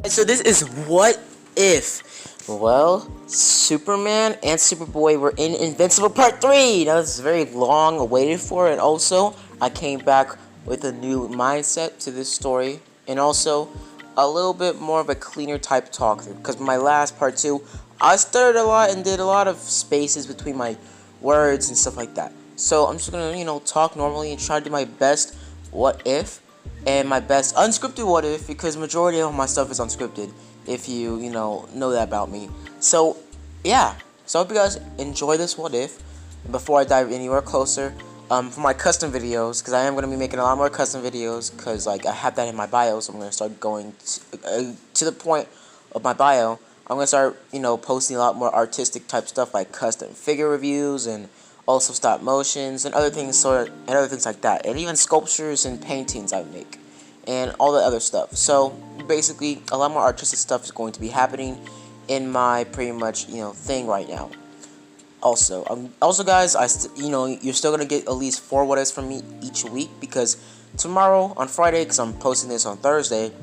So this is what if. Well, Superman and Superboy were in Invincible Part 3. Now this is very long awaited for, and also I came back with a new mindset to this story, and also a little bit more of a cleaner type talk, because my last part 2, I stuttered a lot and did a lot of spaces between my words and stuff like that. So I'm just gonna, talk normally and try to do my best what if and my best unscripted what if, because majority of my stuff is unscripted, if you know that about me. So yeah, so I hope you guys enjoy this what if. Before I dive anywhere closer, for my custom videos, because I am going to be making a lot more custom videos, because like I have that in my bio, so I'm going to start going to the point of my bio. I'm going to start posting a lot more artistic type stuff, like custom figure reviews and also stop motions and other things like that, and even sculptures and paintings I make and all the other stuff. So basically a lot more artistic stuff is going to be happening in my pretty much thing right now. Also guys, you're still gonna get at least 4 what ifs from me each week, because tomorrow on Friday, because I'm posting this on Thursday,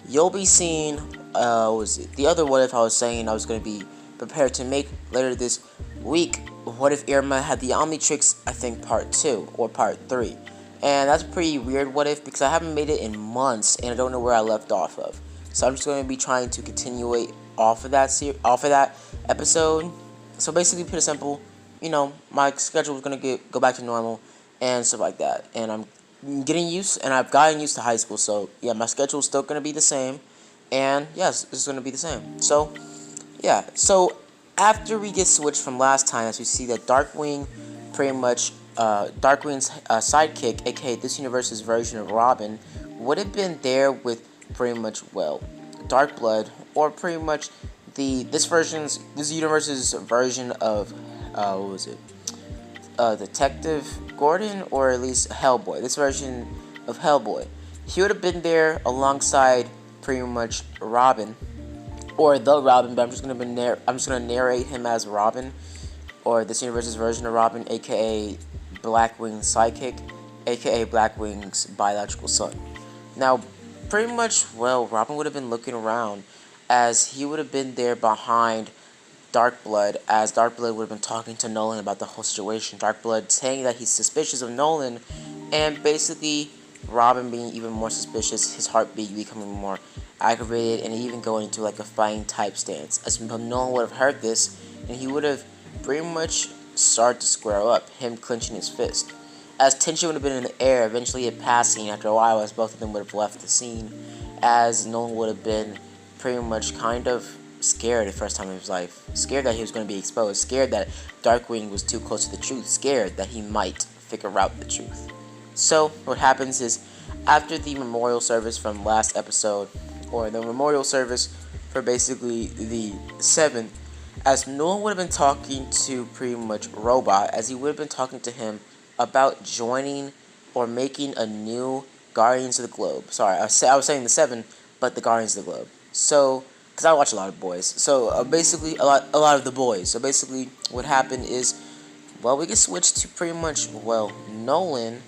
you'll be seeing the other what if I was saying I was gonna be prepared to make later this week. What if Irma had the Omnitrix, I think part 2 or part 3. And that's a pretty weird what if, because I haven't made it in months and I don't know where I left off of. So I'm just going to be trying to continue off of that episode. So basically, put it simple, my schedule is going to go back to normal and stuff like that. And I'm getting used, and I've gotten used to high school. So yeah, my schedule is still going to be the same. And yes, it's going to be the same. So yeah, so after we get switched from last time, as we see that Darkwing, pretty much Darkwing's sidekick, aka this universe's version of Robin, would have been there with pretty much, well, Darkblood, or pretty much this universe's version of Detective Gordon, or at least Hellboy. This version of Hellboy, he would have been there alongside pretty much Robin, or the Robin, but I'm just gonna narrate him as Robin, or this universe's version of Robin, aka Blackwing's sidekick, aka Blackwing's biological son. Now, pretty much, well, Robin would have been looking around, as he would have been there behind Darkblood, as Darkblood would have been talking to Nolan about the whole situation. Darkblood saying that he's suspicious of Nolan, and basically Robin being even more suspicious, his heartbeat becoming more aggravated, and even going into like a fighting type stance. As Nolan would have heard this, and he would have pretty much started to square up, him clenching his fist. As tension would have been in the air, eventually it passing after a while, as both of them would have left the scene, as Nolan would have been pretty much kind of scared the first time in his life. Scared that he was going to be exposed, scared that Darkwing was too close to the truth, scared that he might figure out the truth. So what happens is, after the memorial service from last episode, or the memorial service for basically the 7th, as Nolan would have been talking to pretty much Robot, as he would have been talking to him about joining or making a new Guardians of the Globe. Sorry, I was saying the 7, but the Guardians of the Globe. So, because I watch a lot of boys, so basically a lot of the boys. So basically, what happened is, well, we get switched to pretty much, well, Nolan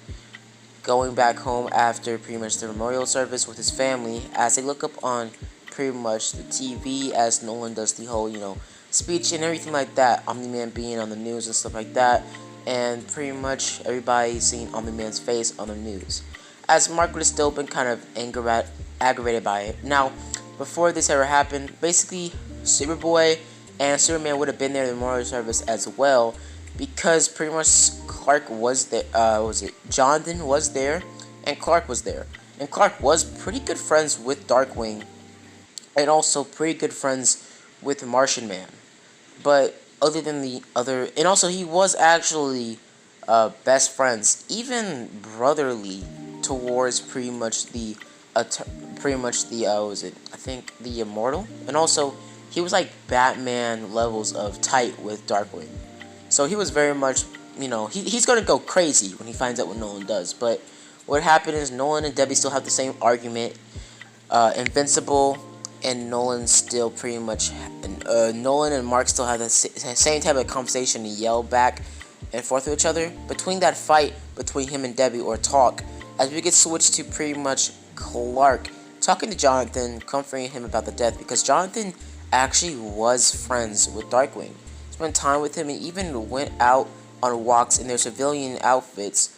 going back home after pretty much the memorial service with his family, as they look up on pretty much the TV, as Nolan does the whole, speech and everything like that, Omni-Man being on the news and stuff like that, and pretty much everybody seeing Omni-Man's face on the news. As Mark would have still been kind of aggravated by it. Now, before this ever happened, basically Superboy and Superman would have been there in the memorial service as well, because pretty much Clark was there, Jonathan was there, and Clark was there. And Clark was pretty good friends with Darkwing, and also pretty good friends with Martian Man. But other than and also he was actually best friends, even brotherly, towards pretty much the I think the Immortal, and also he was like Batman levels of tight with Darkwing. So he was very much, he's gonna go crazy when he finds out what Nolan does. But what happened is Nolan and Debbie still have the same argument. Invincible and Nolan still pretty much, Nolan and Mark still have the same type of conversation and yell back and forth with each other. Between that fight between him and Debbie, or talk, as we get switched to pretty much Clark talking to Jonathan, comforting him about the death, because Jonathan actually was friends with Darkwing. Spent time with him and even went out on walks in their civilian outfits,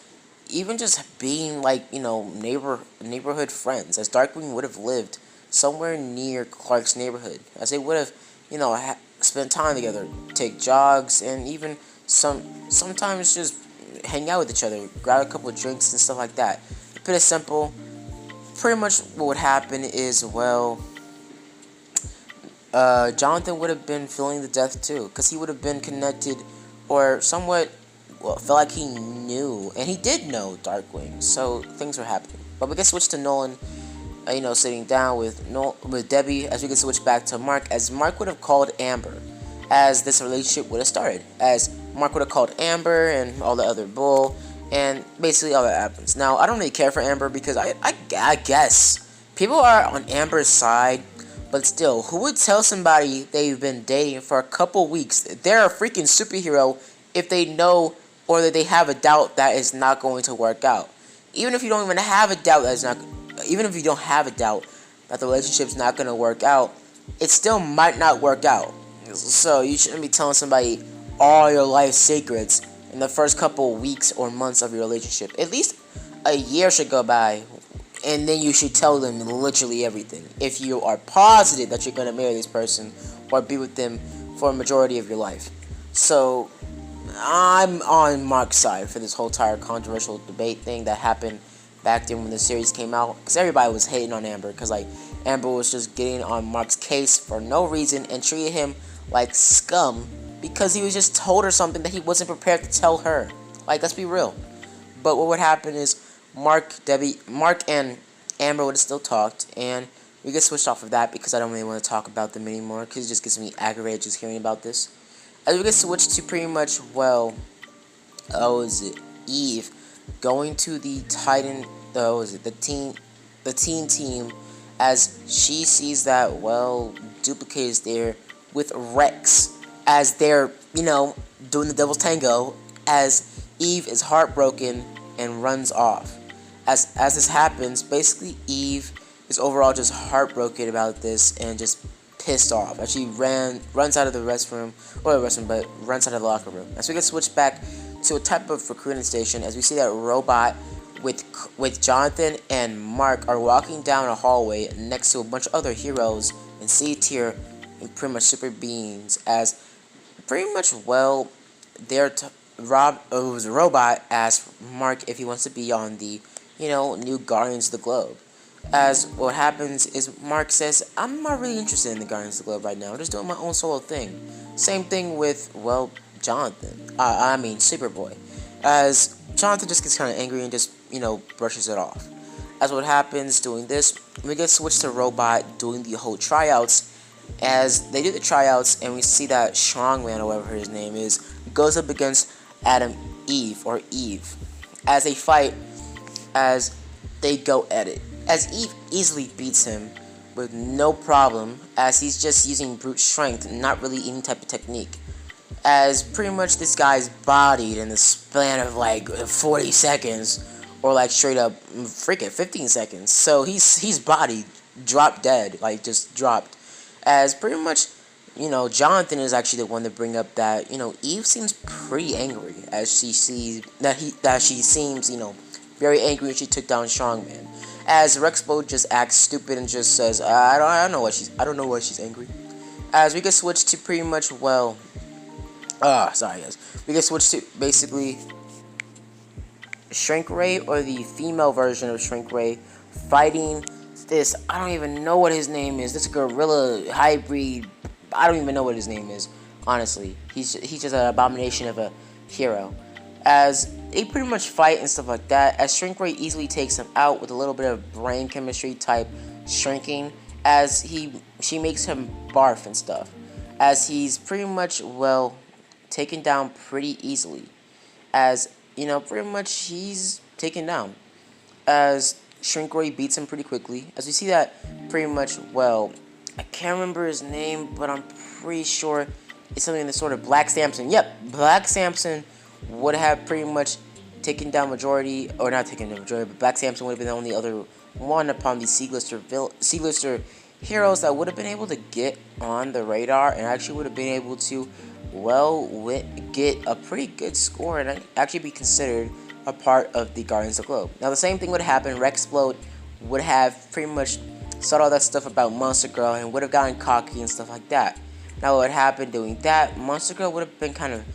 even just being like, neighborhood friends, as Darkwing would have lived somewhere near Clark's neighborhood, as they would have, spent time together, take jogs, and even sometimes just hang out with each other, grab a couple of drinks and stuff like that. To put it simple, pretty much what would happen is, Jonathan would have been feeling the death too, because he would have been connected, or somewhat, felt like he knew, and he did know Darkwing, so things were happening. But we get switched to Nolan, sitting down with Debbie, as we get switched back to Mark, as Mark would have called Amber, as this relationship would have started, as Mark would have called Amber and all the other bull, and basically all that happens. Now, I don't really care for Amber, because I guess people are on Amber's side, but still, who would tell somebody they've been dating for a couple weeks they're a freaking superhero if they know, or that they have a doubt that it's not going to work out? Even if you don't even have a doubt that it's not, even if you don't have a doubt that the relationship's not going to work out, it still might not work out. So you shouldn't be telling somebody all your life secrets in the first couple weeks or months of your relationship. At least a year should go by, and then you should tell them literally everything, if you are positive that you're going to marry this person or be with them for a majority of your life. So I'm on Mark's side for this whole entire controversial debate thing that happened back then when the series came out, because everybody was hating on Amber, because Amber was just getting on Mark's case for no reason and treated him like scum because he was just told her something that he wasn't prepared to tell her. Let's be real. But what would happen is Mark and Amber would have still talked, and we get switched off of that because I don't really want to talk about them anymore, because it just gets me aggravated just hearing about this. As we get switched to pretty much, Eve going to the Titan, the teen team, as she sees that, Duplicate is there with Rex, as they're, doing the devil's tango, as Eve is heartbroken and runs off. As this happens, basically Eve is overall just heartbroken about this and just pissed off, as she runs out of the restroom, but runs out of the locker room. As we get switched back to a type of recruiting station, as we see that Robot with Jonathan and Mark are walking down a hallway next to a bunch of other heroes and C-tier and pretty much super beings, as pretty much, Robot asked Mark if he wants to be on the, new Guardians of the Globe. As what happens is Mark says, I'm not really interested in the Guardians of the Globe right now, I'm just doing my own solo thing. Same thing with, Superboy. As Jonathan just gets kind of angry and just, brushes it off. As what happens doing this, we get switched to Robot doing the whole tryouts. As they do the tryouts, and we see that Strongman, or whatever his name is, goes up against Eve. As they fight, as they go at it. As Eve easily beats him with no problem, as he's just using brute strength, not really any type of technique. As pretty much this guy's bodied in the span of 40 seconds, or straight up freaking 15 seconds. So he's bodied, dropped dead, just dropped. As pretty much, Jonathan is actually the one to bring up that, Eve seems pretty angry, as she sees that she seems, very angry when she took down Strongman. As Rexpo just acts stupid and just says, I don't know why she's angry. As we get switched to pretty much, we get switched to basically Shrink Ray, or the female version of Shrink Ray, fighting this, I don't even know what his name is, this gorilla hybrid, I don't even know what his name is, honestly. He's just an abomination of a hero. As they pretty much fight and stuff like that, as Shrink Ray easily takes him out with a little bit of brain chemistry type shrinking, as she makes him barf and stuff. As he's pretty much, taken down pretty easily. As, pretty much he's taken down. As Shrink Ray beats him pretty quickly. As we see that pretty much, I can't remember his name, but I'm pretty sure it's something in the sort of Black Samson. Yep, Black Samson would have pretty much taken down majority, or not taken down majority, but Black Samson would have been the only other one upon the C-lister heroes that would have been able to get on the radar and actually would have been able to, well, get a pretty good score and actually be considered a part of the Guardians of the Globe. Now, the same thing would happen. Rexplode would have pretty much said all that stuff about Monster Girl and would have gotten cocky and stuff like that. Now, what would happen doing that, Monster Girl would have been kind of,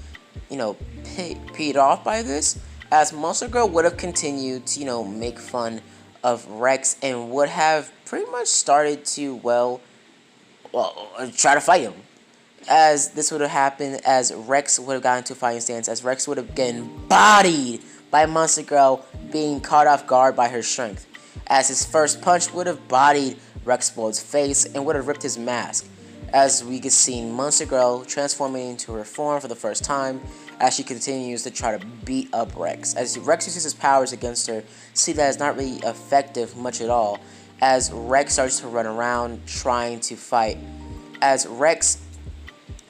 peed off by this, as Monster Girl would have continued to, make fun of Rex and would have pretty much started to, try to fight him. As this would have happened, as Rex would have gotten into a fighting stance, as Rex would have gotten bodied by Monster Girl, being caught off guard by her strength. As his first punch would have bodied Rexplode's face and would have ripped his mask. As we could see Monster Girl transforming into her form for the first time, as she continues to try to beat up Rex. As Rex uses his powers against her, see that it's not really effective much at all, as Rex starts to run around trying to fight. As Rex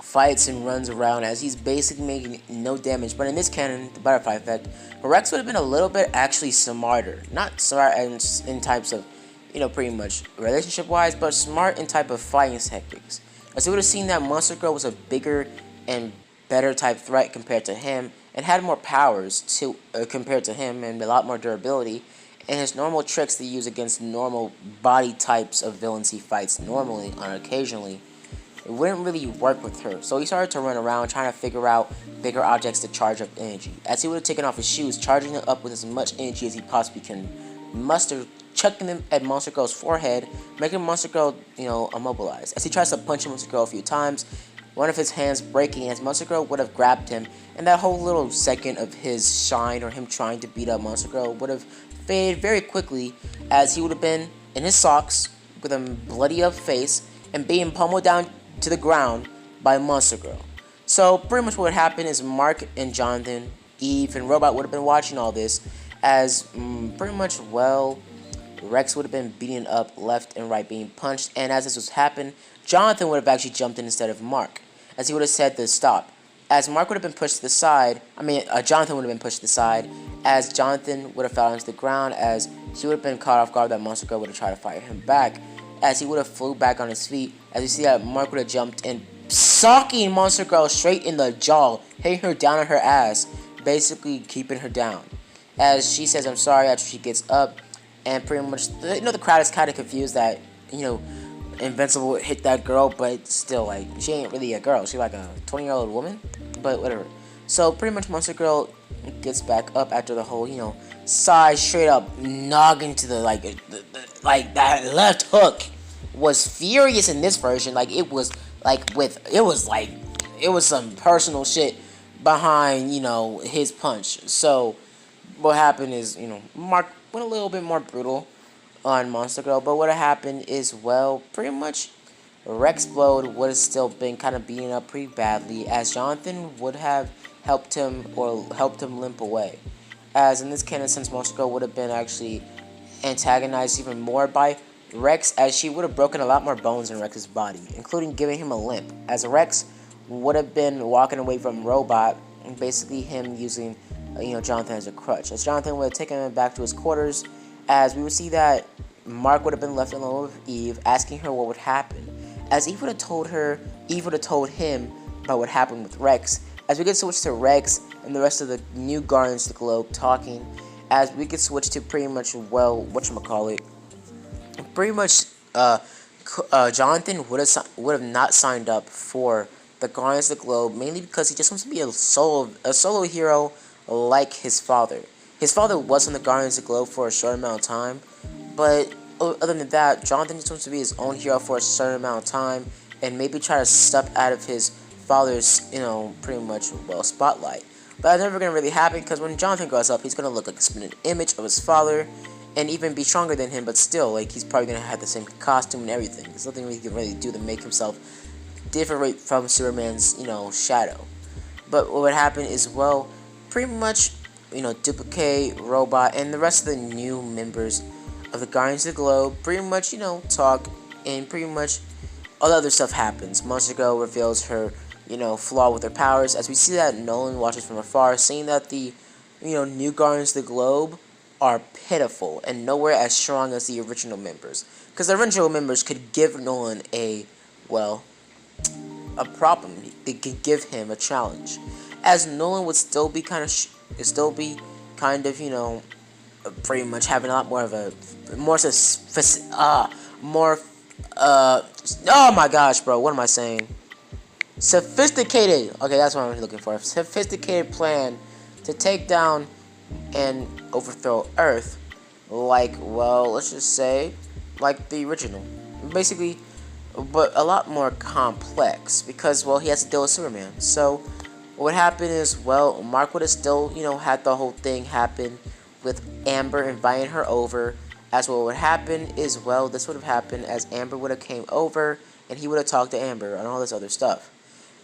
fights and runs around, as he's basically making no damage, but in this canon, the butterfly effect, Rex would have been a little bit actually smarter. Not smart in types of, pretty much relationship-wise, but smart in type of fighting tactics. As he would have seen that Monster Girl was a bigger and better type threat compared to him, and had more powers compared to him, and a lot more durability, and his normal tricks to use against normal body types of villains he fights normally, occasionally, it wouldn't really work with her. So he started to run around trying to figure out bigger objects to charge up energy. As he would have taken off his shoes, charging them up with as much energy as he possibly can muster, chucking them at Monster Girl's forehead, making Monster Girl, immobilized. As he tries to punch Monster Girl a few times, one of his hands breaking, as Monster Girl would have grabbed him, and that whole little second of his shine or him trying to beat up Monster Girl would have faded very quickly, as he would have been in his socks with a bloody up face and being pummeled down to the ground by Monster Girl. So pretty much what would happen is Mark and Jonathan, Eve, and Robot would have been watching all this, as pretty much, Rex would have been beaten up left and right, being punched, and as this was happening, Jonathan would have actually jumped in instead of Mark, as he would have said to stop. As Mark would have been pushed to the side, Jonathan would have been pushed to the side, as Jonathan would have fallen to the ground, as he would have been caught off guard that Monster Girl would have tried to fight him back, as he would have flew back on his feet, as you see that Mark would have jumped in, socking Monster Girl straight in the jaw, hitting her down on her ass, basically keeping her down. As she says, "I'm sorry," after she gets up, and pretty much, the crowd is kind of confused that, Invincible hit that girl, but still, she ain't really a girl. She's like a 20-year-old woman, but whatever. So pretty much Monster Girl gets back up after the whole, side straight up noggin to the, that left hook was furious in this version. It was some personal shit behind, his punch. So what happened is, Mark went a little bit more brutal on Monster Girl, but what happened is, pretty much Rexplode would have still been kind of beaten up pretty badly, as Jonathan would have helped him limp away. As in this canon, since Monster Girl would have been actually antagonized even more by Rex, as she would have broken a lot more bones in Rex's body, including giving him a limp, as Rex would have been walking away from Robot, and basically him using, Jonathan as a crutch. As Jonathan would have taken him back to his quarters, as we would see that Mark would have been left alone with Eve, asking her what would happen. As Eve would have told him about what happened with Rex. As we could switch to Rex and the rest of the new Guardians of the Globe talking, as we could switch to pretty much, pretty much, Jonathan would have not signed up for the Guardians of the Globe, mainly because he just wants to be a solo hero like his father. His father was on the Guardians of the Globe for a short amount of time, but other than that, Jonathan just wants to be his own hero for a certain amount of time, and maybe try to step out of his father's, pretty much, spotlight. But that's never going to really happen, because when Jonathan grows up, he's going to look like a spinning image of his father, and even be stronger than him, but still, he's probably going to have the same costume and everything. There's nothing he can really do to make himself different from Superman's, shadow. But what would happen is, pretty much, Duplicate, Robot, and the rest of the new members of the Guardians of the Globe pretty much, talk, and pretty much all the other stuff happens. Monster Girl reveals her, flaw with her powers, as we see that Nolan watches from afar, seeing that the, new Guardians of the Globe are pitiful and nowhere as strong as the original members. Because the original members could give Nolan well, a problem. They could give him a challenge. As Nolan would still be pretty much having a lot more of a more oh my gosh, bro, what am I saying? Sophisticated. Okay, that's what I'm looking for. Sophisticated plan to take down and overthrow Earth, like, well, let's just say, like the original. Basically, but a lot more complex because, well, he has to deal with Superman. So, what would happen is, well, Mark would have still, had the whole thing happen with Amber inviting her over. As what would happen is, well, this would have happened as Amber would have came over and he would have talked to Amber and all this other stuff.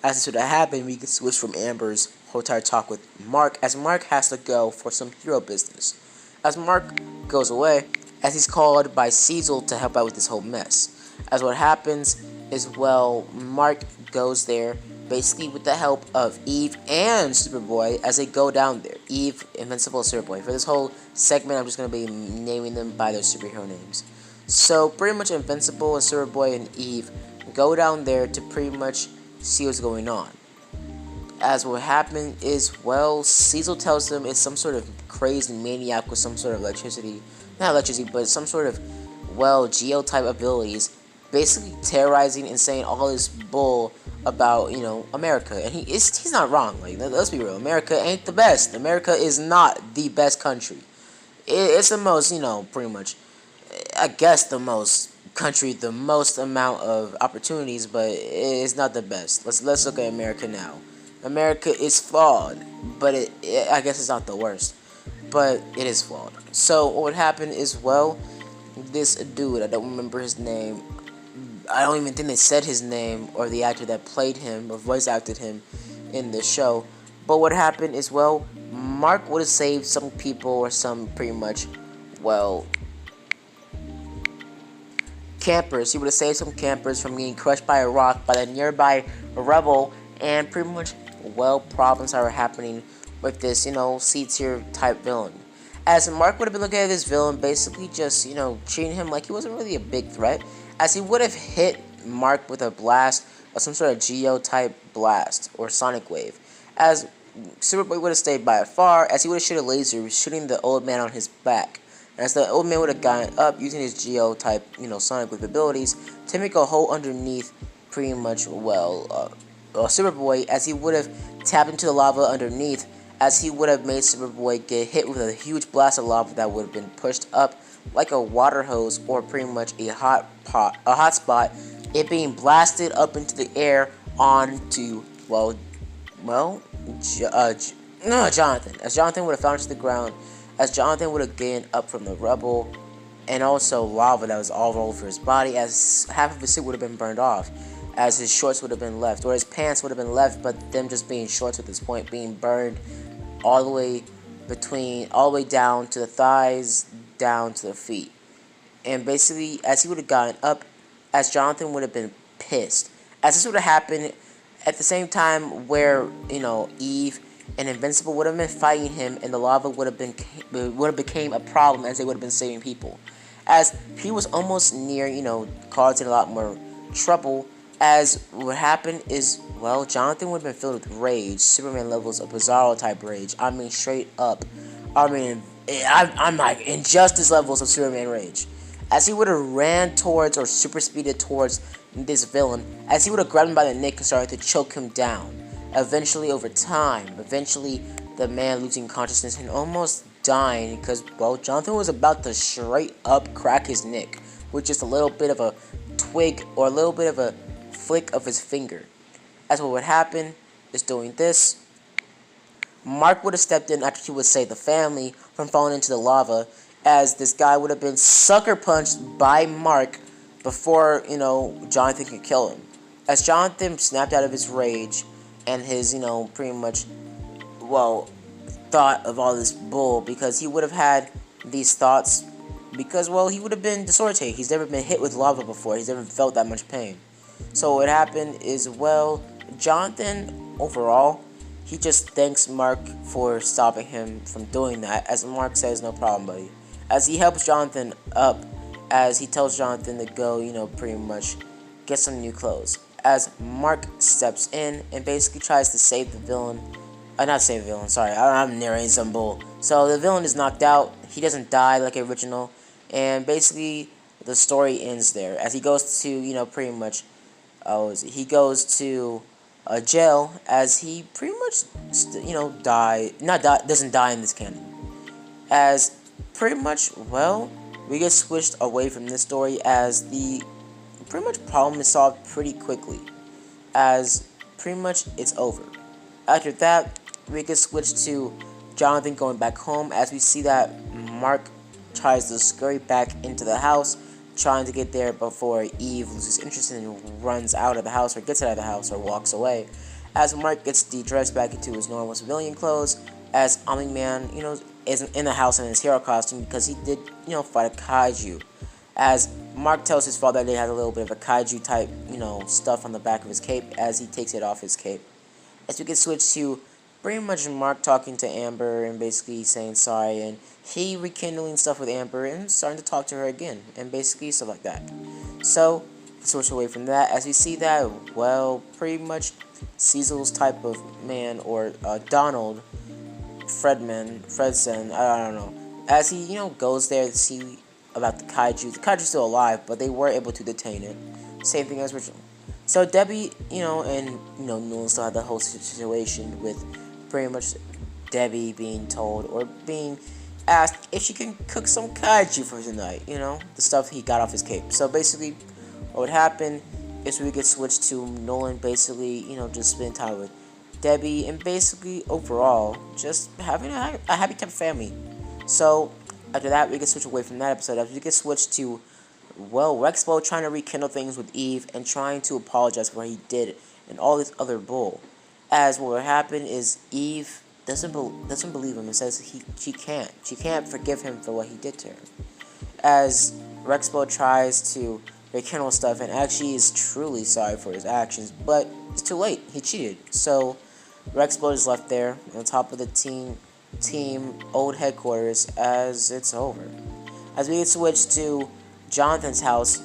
As this would have happened, we could switch from Amber's whole entire talk with Mark, as Mark has to go for some hero business. As Mark goes away, as he's called by Cecil to help out with this whole mess. As what happens is, well, Mark goes there basically with the help of Eve and Superboy as they go down there. Eve, Invincible, Superboy. For this whole segment, I'm just going to be naming them by their superhero names. So, pretty much Invincible and Superboy and Eve go down there to pretty much see what's going on. As what happened is, well, Cecil tells them it's some sort of crazy maniac with some sort of electricity. Not electricity, but some sort of, well, geo-type abilities. Basically terrorizing and saying all this bull about, America. And he's not wrong. Like, let's be real. America ain't the best. America is not the best country. It's the most, pretty much, I guess the most country, the most amount of opportunities, but it's not the best. Let's look at America now. America is flawed, but I guess it's not the worst, but it is flawed. So what would happen is, well, this dude, I don't remember his name. I don't even think they said his name or the actor that played him or voice acted him in the show. But what happened is, well, Mark would have saved some people or some pretty much, well, campers. He would have saved some campers from getting crushed by a rock by the nearby rebel, and pretty much, well, problems are happening with this, C-tier type villain. As Mark would have been looking at this villain, basically just, treating him like he wasn't really a big threat, as he would have hit Mark with a blast of some sort of Geo-type blast or sonic wave. As Superboy would have stayed by it far, as he would have shot a laser, shooting the old man on his back. As the old man would have gotten up using his Geo-type, sonic wave abilities to make a hole underneath pretty much, well, Superboy, as he would have tapped into the lava underneath, as he would have made Superboy get hit with a huge blast of lava that would have been pushed up like a water hose or pretty much a hot spot, it being blasted up into the air onto, Jonathan. As Jonathan would have fallen to the ground, as Jonathan would have gained up from the rubble, and also lava that was all over his body, as half of his suit would have been burned off, as his shorts would have been left, or his pants would have been left, but them just being shorts at this point, being burned all the way down to the thighs, down to the feet. And basically, as he would have gotten up, as Jonathan would have been pissed. As this would have happened at the same time where, Eve and Invincible would have been fighting him, and the lava would have became a problem as they would have been saving people. As he was almost near, causing a lot more trouble, as what happened is, well, Jonathan would have been filled with rage, Superman levels of Bizarro type rage. I mean, straight up. I'm like injustice levels of Superman rage. As he would have ran towards or super speeded towards this villain, as he would have grabbed him by the neck and started to choke him down. Eventually, over time, the man losing consciousness and almost dying because, well, Jonathan was about to straight up crack his neck with just a little bit of a twig or a little bit of a flick of his finger. As what would happen is doing this, Mark would have stepped in after he would save the family from falling into the lava, as this guy would have been sucker punched by Mark before, Jonathan could kill him. As Jonathan snapped out of his rage and his, pretty much, well, thought of all this bull, because he would have had these thoughts because, well, he would have been disorientated. He's never been hit with lava before. He's never felt that much pain. So what happened is, well, Jonathan, overall, he just thanks Mark for stopping him from doing that, as Mark says, no problem, buddy. As he helps Jonathan up, as he tells Jonathan to go, pretty much get some new clothes. As Mark steps in and basically tries to save the villain. Not save the villain, sorry, I'm narrating some bull. So the villain is knocked out, he doesn't die like original, and basically the story ends there. As he goes to, pretty much, he goes to jail, as he pretty much, doesn't die in this canon. As pretty much, well, we get switched away from this story as the pretty much problem is solved pretty quickly, as pretty much it's over. After that, we get switched to Jonathan going back home, as we see that Mark tries to scurry back into the house, trying to get there before Eve loses interest and runs out of the house, or gets out of the house, or walks away. As Mark gets de-dressed back into his normal civilian clothes, as Omni-Man, isn't in the house in his hero costume because he did, fight a kaiju. As Mark tells his father that he has a little bit of a kaiju type, stuff on the back of his cape, as he takes it off his cape. As we get switched to pretty much Mark talking to Amber and basically saying sorry, and he rekindling stuff with Amber and starting to talk to her again, and basically stuff like that. So, switch away from that, as we see that, well, pretty much Cecil's type of man, or Donald Fredson, I don't know, as he, goes there to see about the kaiju. The kaiju's still alive, but they were able to detain it. Same thing as original. So Debbie, and, Nolan still had the whole situation with pretty much Debbie being told, or being asked if she can cook some kaiju for tonight, the stuff he got off his cape. So basically, what would happen is we get switched to Nolan basically, just spending time with Debbie, and basically, overall, just having a happy type of family. So, after that, we get switched away from that episode, as we get switched to, well, Rexpo trying to rekindle things with Eve, and trying to apologize for what he did, and all this other bull. As what would happen is Eve doesn't believe him, and says she can't forgive him for what he did to her. As Rexpo tries to rekindle stuff, and actually is truly sorry for his actions, but it's too late, he cheated. So Rexpo is left there on top of the team old headquarters, as it's over. As we get switched to Jonathan's house,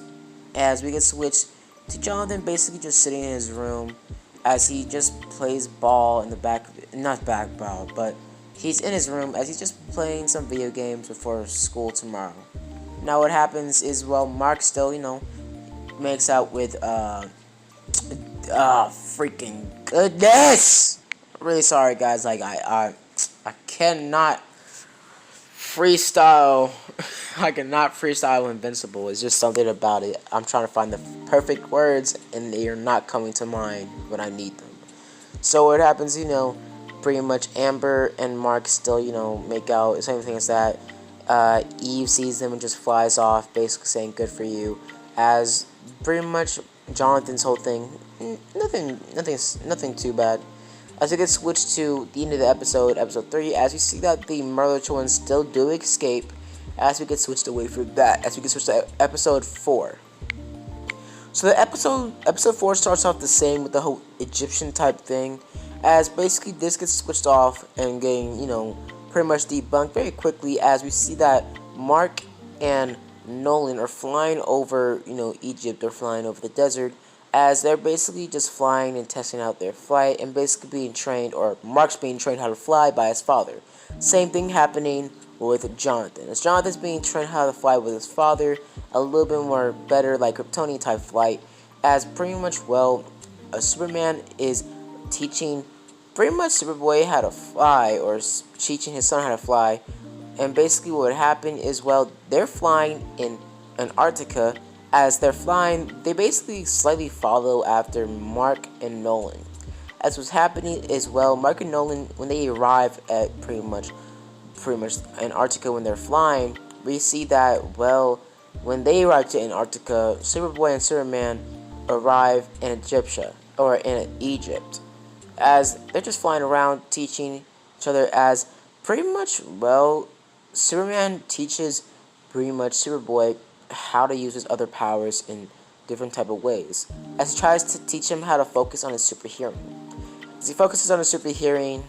as we get switched to Jonathan basically just sitting in his room, as he just plays ball in the back, not back ball, but he's in his room as he's just playing some video games before school tomorrow. Now what happens is, well, Mark still, makes out with, freaking goodness! Really sorry, guys, like, I cannot freestyle, I cannot freestyle Invincible. It's just something about it. I'm trying to find the perfect words, and they are not coming to mind when I need them. So what happens, pretty much Amber and Mark still, make out, same thing as that. Eve sees them and just flies off, basically saying good for you, as pretty much Jonathan's whole thing, nothing too bad. As we get switched to the end of the episode 3, as we see that the murder twins still do escape, as we get switched away from that, as we get switched to episode 4. So the episode 4 starts off the same with the whole Egyptian type thing, as basically this gets switched off and getting, pretty much debunked very quickly, as we see that Mark and Nolan are flying over, Egypt, or flying over the desert, as they're basically just flying and testing out their flight, and basically being trained, or Mark's being trained how to fly by his father. Same thing happening with Jonathan, as Jonathan's being trained how to fly with his father, a little bit more better, like Kryptonian type flight, as pretty much, well, Superman is teaching pretty much Superboy how to fly, or teaching his son how to fly, and basically what would happen is, well, they're flying in Antarctica. As they're flying, they basically slightly follow after Mark and Nolan. As what's happening is, well, Mark and Nolan, when they arrive at pretty much Antarctica when they're flying, we see that, well, when they arrive to Antarctica, Superboy and Superman arrive in Egypt. As they're just flying around teaching each other, as pretty much, well, Superman teaches pretty much Superboy how to use his other powers in different type of ways, as he tries to teach him how to focus on his superhero. As he focuses on the super hearing,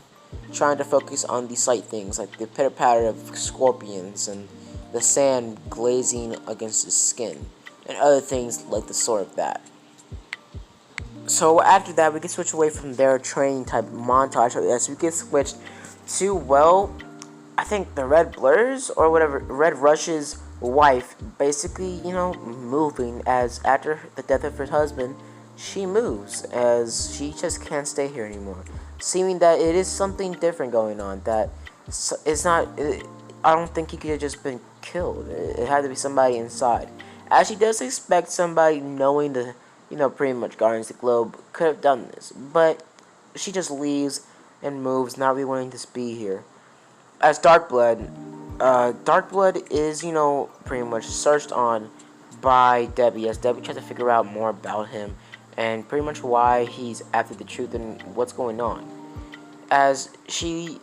trying to focus on the slight things like the pitter patter of scorpions and the sand glazing against his skin, and other things like the sort of that. So after that, we can switch away from their training type montage. Yes, we can switch to, well, I think the Red Blur's or whatever, Red Rush's wife, basically, moving as after the death of her husband, she moves as she just can't stay here anymore. Seeming that it is something different going on, that it's not, I don't think he could have just been killed. It had to be somebody inside. As she does expect somebody knowing the, pretty much Guardians of the Globe could have done this. But she just leaves and moves, not really wanting to be here. As Darkblood is, pretty much searched on by Debbie, as Debbie tries to figure out more about him and pretty much why he's after the truth and what's going on. As she,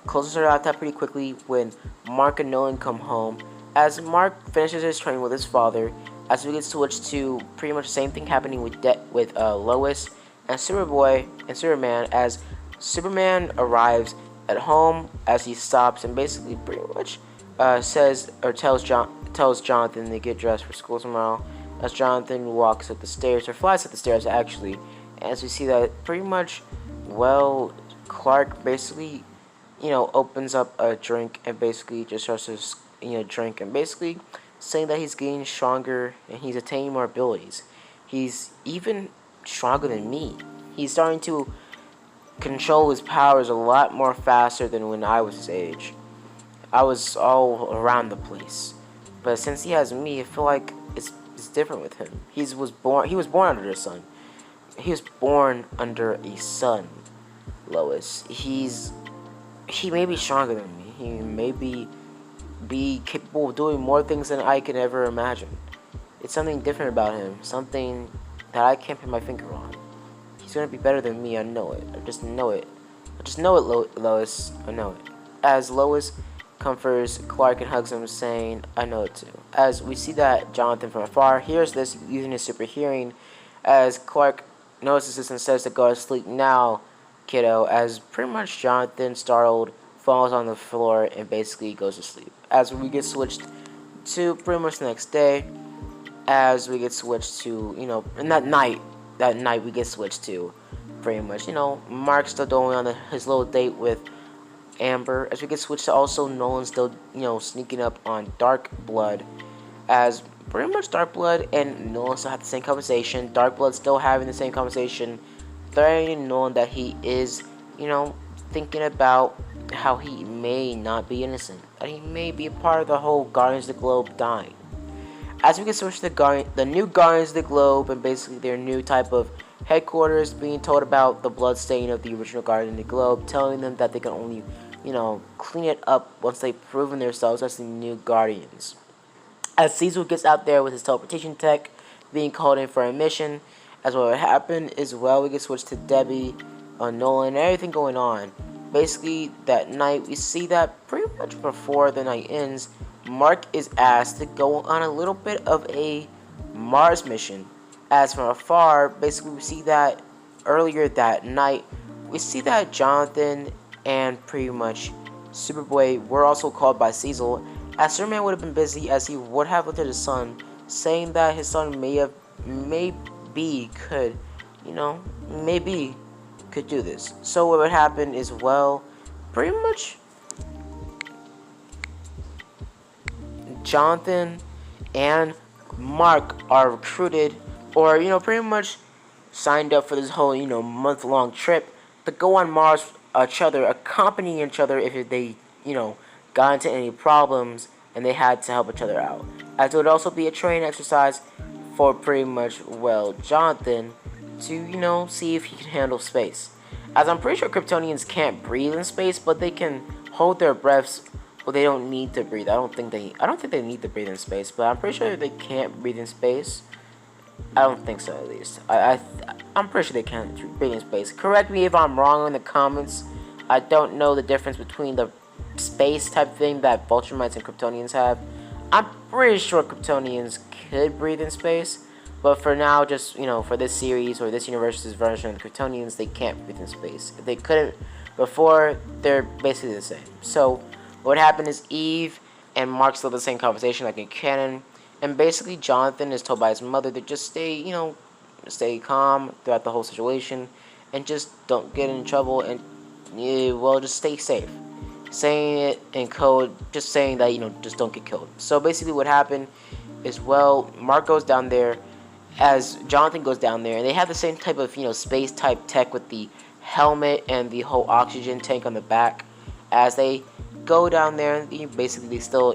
closes her laptop pretty quickly when Mark and Nolan come home. As Mark finishes his training with his father, as we get switched to pretty much the same thing happening with Lois and Superboy and Superman, as Superman arrives at home, as he stops and basically pretty much says or tells Jonathan to get dressed for school tomorrow. As Jonathan walks up the stairs, or flies up the stairs actually, as we see that pretty much, well, Clark basically, opens up a drink and basically just starts to, drink and basically saying that he's getting stronger and he's attaining more abilities. He's even stronger than me. He's starting to control his powers a lot more faster than when I was his age. I was all around the place. But since he has me, I feel like it's different with him. He was born under a son. He was born under a son, Lois. He may be stronger than me. He may be capable of doing more things than I can ever imagine. It's something different about him. Something that I can't put my finger on. He's gonna be better than me. I know it. I just know it. Lois. I know it. As Lois comforts Clark and hugs him, saying, I know it too. As we see that Jonathan from afar hears this using his super hearing, as Clark notices this and says to go to sleep now, kiddo, as pretty much Jonathan, startled, falls on the floor and basically goes to sleep. As we get switched to pretty much the next day, as we get switched to, in that night we get switched to pretty much, Mark still going on his little date with Amber, as we get switched to also Nolan still, sneaking up on Darkblood, as pretty much Darkblood and Nolan still have the same conversation. Darkblood still having the same conversation, threatening Nolan that he is, thinking about how he may not be innocent, that he may be a part of the whole Guardians of the Globe dying. As we get switched to the new Guardians of the Globe and basically their new type of headquarters, being told about the blood stain of the original Guardian of the Globe, telling them that they can only, clean it up once they've proven themselves as the new Guardians. As Cecil gets out there with his teleportation tech, being called in for a mission, as what would happen is, well, we get switched to Debbie, Nolan, and everything going on. Basically, that night, we see that pretty much before the night ends, Mark is asked to go on a little bit of a Mars mission. As from afar, basically we see that earlier that night, we see that Jonathan and pretty much Superboy were also called by Cecil, as Superman would have been busy, as he would have looked at his son, saying that his son maybe could do this. So what would happen is, well, pretty much Jonathan and Mark are recruited, or pretty much signed up for this whole month-long trip to go on Mars with each other, accompanying each other if they got into any problems and they had to help each other out. As it would also be a training exercise for pretty much, well, Jonathan to see if he can handle space. As I'm pretty sure Kryptonians can't breathe in space, but they can hold their breaths. Well, they don't need to breathe. I don't think they need to breathe in space, but I'm pretty sure they can't breathe in space. I don't think so, at least. I'm pretty sure they can't breathe in space. Correct me if I'm wrong in the comments. I don't know the difference between the space type thing that Vulturemites and Kryptonians have. I'm pretty sure Kryptonians could breathe in space, But for now, just, for this series or this universe's version of the Kryptonians, they can't breathe in space. If they couldn't before, they're basically the same. So what happened is Eve and Mark still have the same conversation like in canon, and basically Jonathan is told by his mother to just stay calm throughout the whole situation, and just don't get in trouble, and just stay safe. Saying it in code, just saying that just don't get killed. So basically, what happened is, Mark goes down there, as Jonathan goes down there, and they have the same type of space type tech with the helmet and the whole oxygen tank on the back. As they go down there, basically they still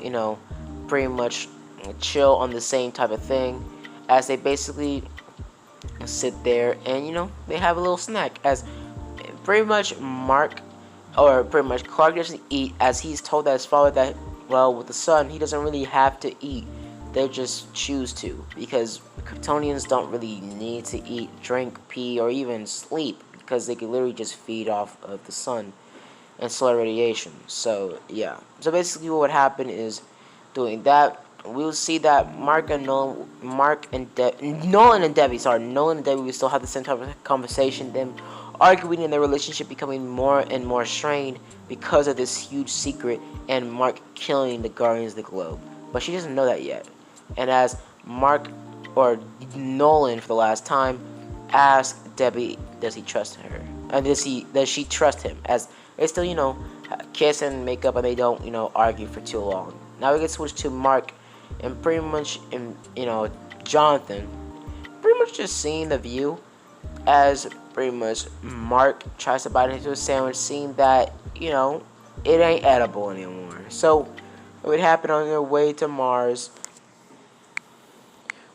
pretty much chill on the same type of thing, as they basically sit there and they have a little snack, as pretty much Clark doesn't eat, as he's told that his father that with the son he doesn't really have to eat. They just choose to, because Kryptonians don't really need to eat, drink, pee, or even sleep, because they can literally just feed off of the sun and solar radiation. So yeah. So basically, what would happen is, doing that, we'll see that Nolan and Debbie will still have the same type of conversation. Them arguing and their relationship becoming more and more strained because of this huge secret, and Mark killing the Guardians of the Globe. But she doesn't know that yet. And as Nolan, for the last time, asks Debbie, does he trust her? And does she trust him? As they still, kiss and make up, and they don't, argue for too long. Now we get switched to Mark, and pretty much, Jonathan, pretty much just seeing the view, as pretty much Mark tries to bite into a sandwich, seeing that, it ain't edible anymore. So it would happen on their way to Mars.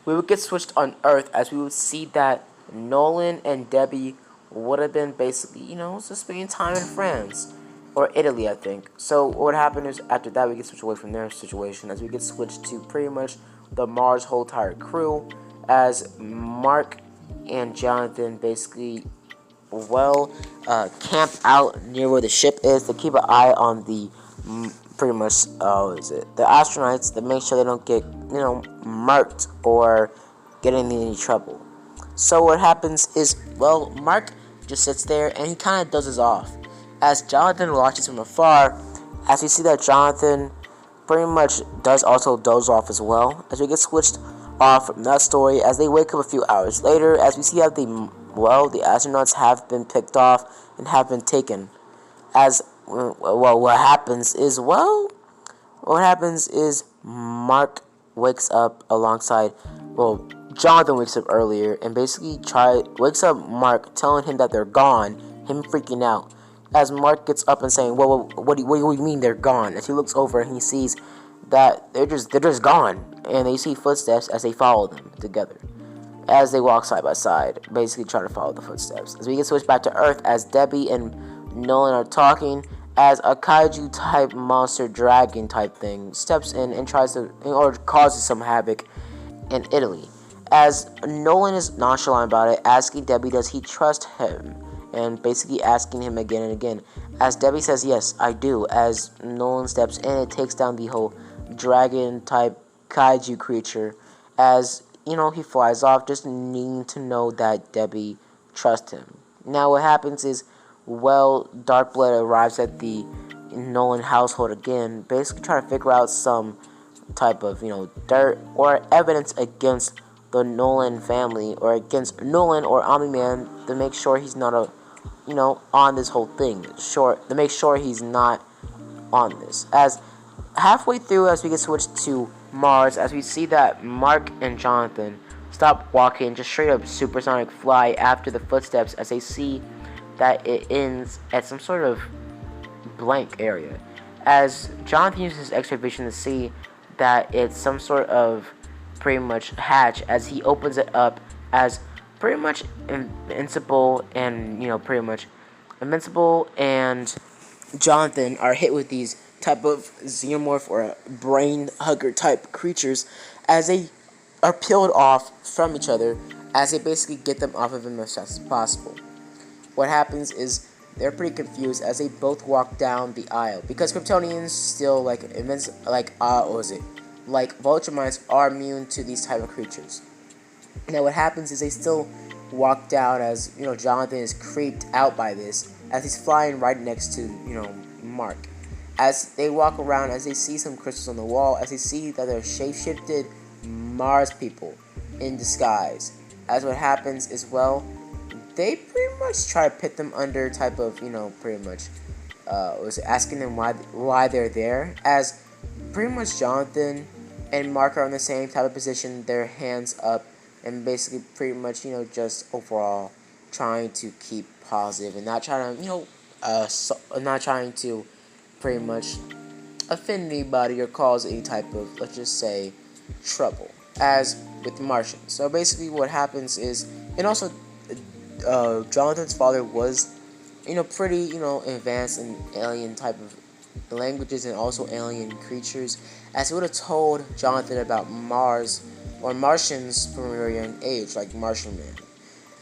We would get switched on Earth, as we would see that Nolan and Debbie would have been basically, just spending time in France. Or Italy, I think. So what would happen is, after that, we get switched away from their situation, as we get switched to pretty much the Mars whole entire crew, as Mark and Jonathan basically, camp out near where the ship is to keep an eye on the pretty much, the astronauts, to make sure they don't get, murked or get in any trouble. So what happens is, Mark just sits there and he kind of dozes off, as Jonathan watches from afar, as we see that Jonathan pretty much does also doze off as well, as we get switched off from that story, as they wake up a few hours later, as we see that the astronauts have been picked off and have been taken. As what happens is Mark wakes up alongside, Jonathan wakes up earlier and basically wakes up Mark, telling him that they're gone, him freaking out. As Mark gets up and saying, what do you mean they're gone? As he looks over and he sees that they're just gone, and they see footsteps as they follow them together, as they walk side by side, basically trying to follow the footsteps. As we get switched back to Earth, as Debbie and Nolan are talking, as a kaiju type monster dragon type thing steps in and causes some havoc in Italy. As Nolan is nonchalant about it, asking Debbie does he trust him, and basically asking him again and again. As Debbie says, yes, I do. As Nolan steps in and takes down the whole dragon type kaiju creature, as he flies off, just needing to know that Debbie trusts him. Now what happens is, Darkblood arrives at the Nolan household again, basically trying to figure out some type of, dirt or evidence against the Nolan family, or against Nolan or Omni-Man, to make sure he's not on this whole thing. To make sure he's not on this. As halfway through, as we get switched to Mars, as we see that Mark and Jonathan stop walking, just straight up supersonic fly after the footsteps, as they see that it ends at some sort of blank area. As Jonathan uses his X-ray vision to see that it's some sort of pretty much hatch, as he opens it up, as pretty much Invincible and Jonathan are hit with these type of xenomorph or brain hugger type creatures, as they are peeled off from each other, as they basically get them off of him as fast as possible. What happens is, they're pretty confused as they both walk down the aisle, because Kryptonians still Vulture minds are immune to these type of creatures. Now what happens is they still walk down as, Jonathan is creeped out by this as he's flying right next to, Mark. As they walk around, as they see some crystals on the wall, as they see that they're shape-shifted Mars people in disguise. As what happens is, well, they pretty much try to pit them under type of, pretty much, was asking them why they're there. As pretty much Jonathan and Mark are in the same type of position, their hands up, and basically pretty much, just overall trying to keep positive and not trying to, not trying to pretty much offend anybody or cause any type of, let's just say, trouble, as with the Martians. So basically what happens is, and also Jonathan's father was, pretty, advanced in alien type of languages and also alien creatures, as he would have told Jonathan about Mars or Martians from a very young age, like Martian Man.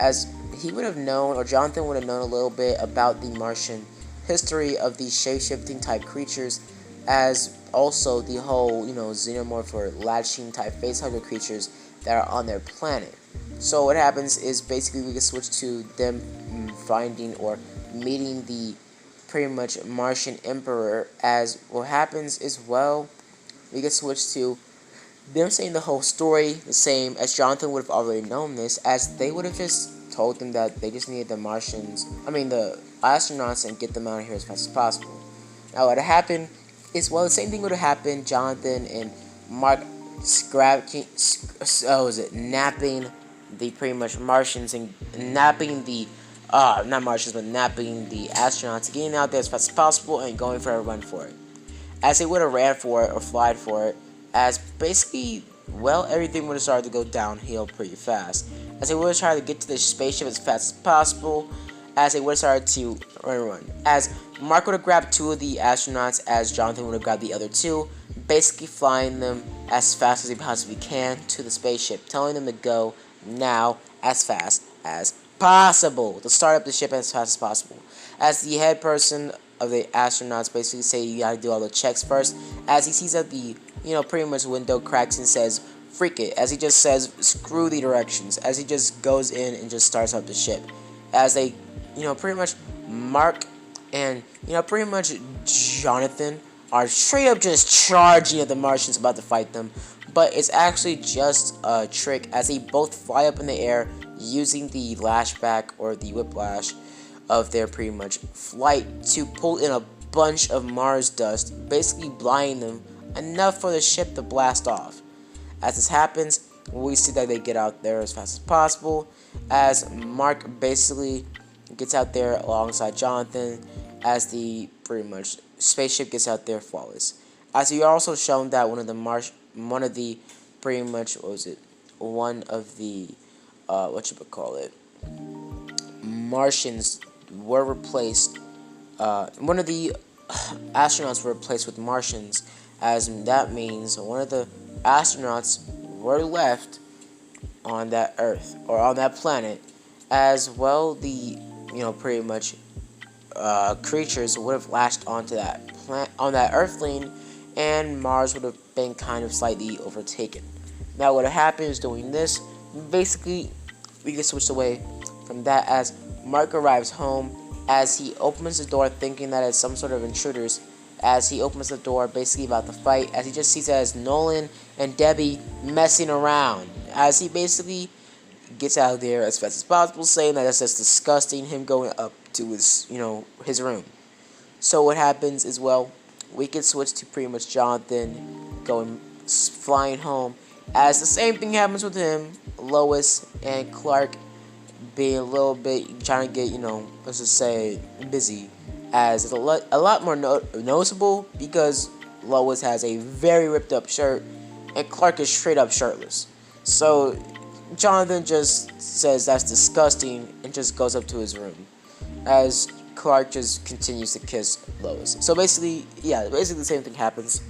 As he would have known, or Jonathan would have known a little bit about the Martian history of these shape-shifting type creatures, as also the whole, xenomorph or latching type facehugger creatures that are on their planet. So what happens is basically we can switch to them finding or meeting the pretty much Martian Emperor, as what happens is, well, we can switch to them saying the whole story the same as Jonathan would have already known this, as they would have just told them that they just needed the astronauts, and get them out of here as fast as possible. Now what happened is, well, the same thing would have happened. Jonathan and Mark napping the pretty much Martians and napping the not Martians, but napping the astronauts, getting out there as fast as possible and going for a run for it. As they would have ran for it or flied for it, as basically, well, everything would have started to go downhill pretty fast. As they would have tried to get to the spaceship as fast as possible, as they would have started to run. As Mark would have grabbed two of the astronauts, as Jonathan would have grabbed the other two, basically flying them as fast as they possibly can to the spaceship, telling them to go now as fast as possible, to start up the ship as fast as possible. As the head person of the astronauts basically say you gotta do all the checks first, as he sees that the, pretty much window cracks and says, freak it, as he just says, screw the directions, as he just goes in and just starts up the ship. As they, pretty much Mark and, pretty much Jonathan are straight up just charging at the Martians about to fight them, but it's actually just a trick, as they both fly up in the air using the lashback or the whiplash of their pretty much flight to pull in a bunch of Mars dust, basically blinding them enough for the ship to blast off. As this happens, we see that they get out there as fast as possible, as Mark basically gets out there alongside Jonathan, as the pretty much spaceship gets out there flawless. As we are also shown that one of the pretty much, Martians were replaced. One of the astronauts were replaced with Martians, as that means one of the astronauts were left on that Earth or on that planet, as well the pretty much creatures would have latched onto that on that Earthling, and Mars would have been kind of slightly overtaken. Now what happens doing this, basically we get switched away from that as Mark arrives home, as he opens the door thinking that it's some sort of intruders. As he opens the door basically about to fight, as he just sees that it's Nolan and Debbie messing around, as he basically gets out of there as fast as possible, saying that it's just disgusting, him going up to his his room. So what happens is, well, we can switch to pretty much Jonathan flying home, as the same thing happens with him, Lois and Clark being a little bit trying to get, let's just say, busy, as it's a lot more noticeable because Lois has a very ripped up shirt and Clark is straight up shirtless. So Jonathan just says that's disgusting and just goes up to his room, as Clark just continues to kiss Lois. So basically the same thing happens.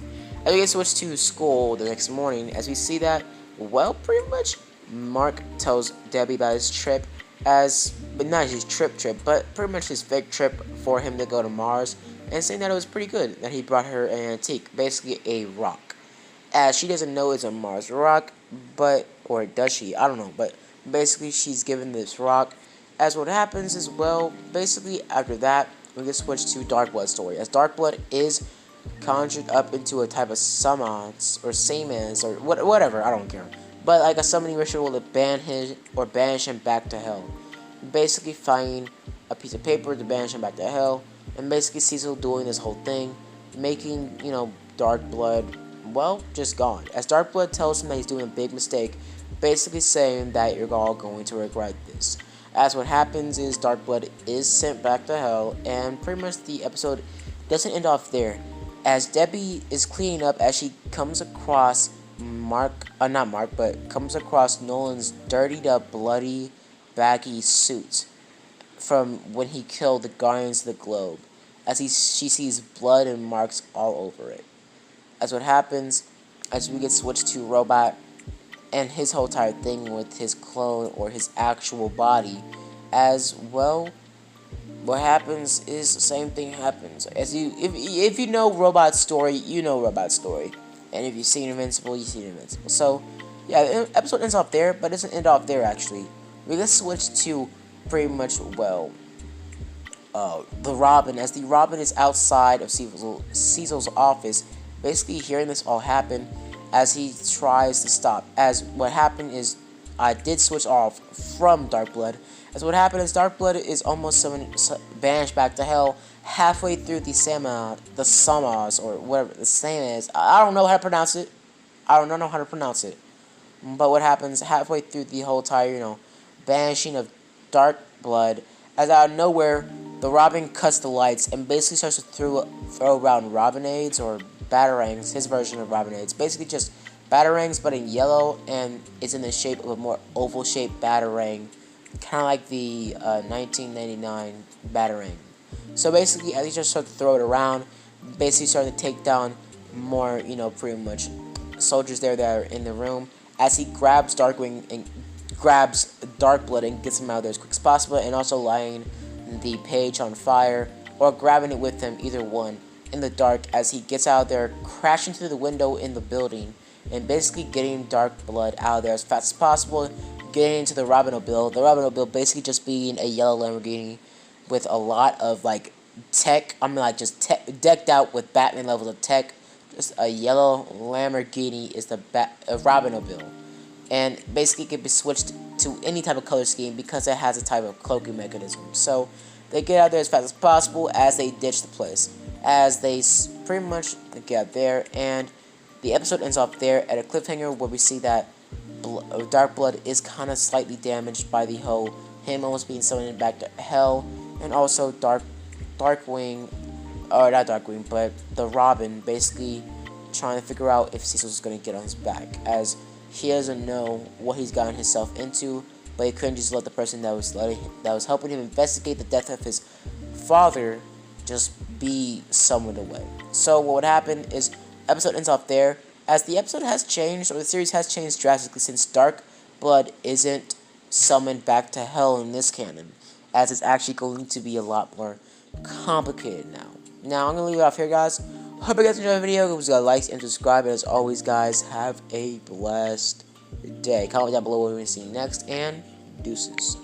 As we get switched to school the next morning, as we see that, well, pretty much Mark tells Debbie about his trip, but not his trip, but pretty much his fake trip for him to go to Mars, and saying that it was pretty good, that he brought her an antique, basically a rock, as she doesn't know it's a Mars rock, but or does she? I don't know, but basically she's given this rock. As what happens is, well, basically after that, we get switched to Dark Blood's story. As Dark Blood is conjured up into a type of summons, or samans, or whatever, I don't care. But like a summoning ritual to banish him back to hell. Basically finding a piece of paper to banish him back to hell, and basically Cecil doing this whole thing, making, Dark Blood, well, just gone. As Dark Blood tells him that he's doing a big mistake, basically saying that you're all going to regret this. As what happens is Dark Blood is sent back to hell, and pretty much the episode doesn't end off there. As Debbie is cleaning up, as she comes across comes across Nolan's dirtied up, bloody, baggy suit from when he killed the Guardians of the Globe, as she sees blood and marks all over it. As what happens, as we get switched to Robot and his whole entire thing with his clone or his actual body, as well, what happens is the same thing happens. If you know Robot's story, you know Robot's story, and if you've seen Invincible, you've seen Invincible. So yeah, the episode ends off there, but it doesn't end off there actually. We get switched to pretty much, well, the Robin, as the Robin is outside of Cecil's office, basically hearing this all happen, as he tries to stop. As what happened is, I did switch off from Dark Blood. As what happened is, Dark Blood is almost banished back to hell halfway through the Samas, or whatever the same is. I don't know how to pronounce it. But what happens halfway through the whole entire, banishing of Dark Blood, as out of nowhere, the Robin cuts the lights and basically starts to throw around Robinades or Batarangs, his version of Robinades. Basically just Batarangs, but in yellow, and it's in the shape of a more oval-shaped Batarang, kind of like the 1999 Batarang. So basically, as he just started to throw it around, basically started to take down more, pretty much soldiers there that are in the room, as he grabs Dark Blood and gets him out of there as quick as possible, and also lighting the page on fire, or grabbing it with him, either one, in the dark, as he gets out of there, crashing through the window in the building, and basically getting Dark Blood out of there as fast as possible, getting into the Robinmobile. The Robinmobile basically just being a yellow Lamborghini with a lot of, like, tech, decked out with Batman levels of tech. Just a yellow Lamborghini is the Robinmobile. And basically it can be switched to any type of color scheme because it has a type of cloaking mechanism. So they get out there as fast as possible as they ditch the place. As they pretty much get out there, and the episode ends off there at a cliffhanger where we see that Dark Blood is kind of slightly damaged by the whole him almost being summoned back to hell, and also Darkwing, or not Darkwing, but the Robin basically trying to figure out if Cecil's going to get on his back, as he doesn't know what he's gotten himself into, but he couldn't just let the person that was helping him investigate the death of his father just be summoned away. So what would happen is, episode ends off there, as the episode has changed, or the series has changed drastically, since Dark Blood isn't summoned back to hell in this canon, as it's actually going to be a lot more complicated now. Now, I'm going to leave it off here, guys. Hope you guys enjoyed the video. Give us a like and subscribe, and as always, guys, have a blessed day. Comment down below what we're going to see next, and deuces.